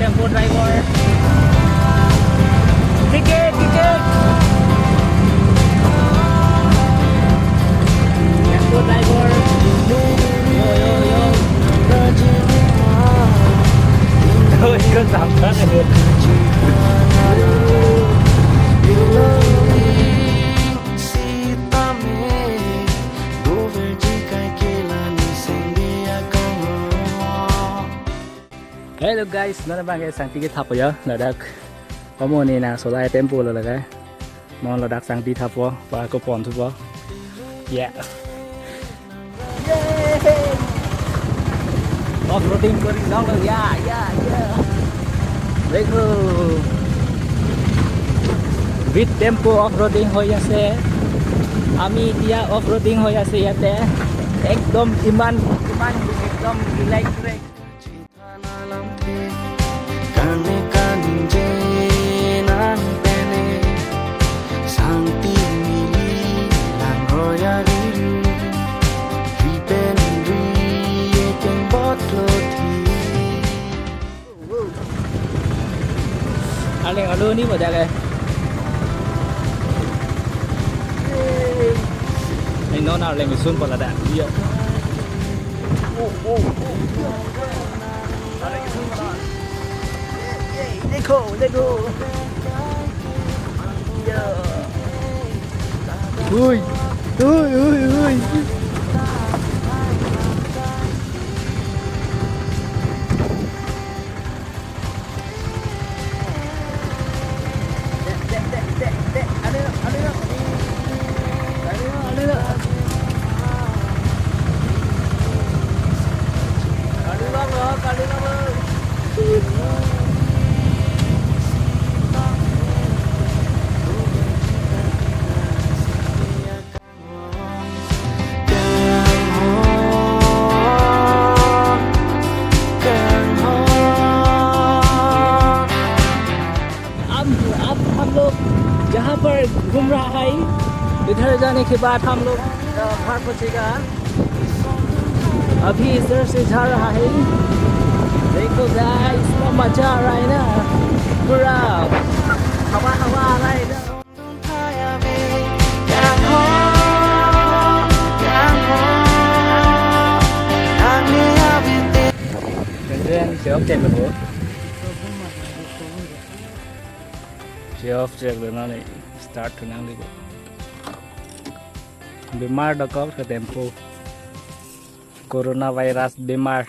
tempo driver. Ticket. Tempo driver. Yo. Thôi cứ giảm hết rồi. Hello guys, nó đang cái sang tí cái tháp rồi là đặc có một này là số lại tempo là cái món là đặc sang tí tháp vào và có pon thôi vào. Yeah. Off-roading có đi đâu đâu. Yeah. Let's go. With tempo off-roading हो जासे. आमी dia off-roading हो जासे याते. एकदम इमान एकदम relax. Anh ở luôn đi vào đây anh nói nào lên mình xuống còn là đạn nhiều let's go ui जहाँ पर घूम रहा है इधर जाने के बाद हम लोग घर पहुँचेगा अभी इधर से जा रहा है देखो गाइस इतना मजा आ रहा है ना पूरा हवा आ रहा है ना sẽ ốp trên một bữa sẽ ốp trên rồi nó này start từ năng đi bộ बीमार डकॉक का टेम्पो कोरोना वायरस बीमार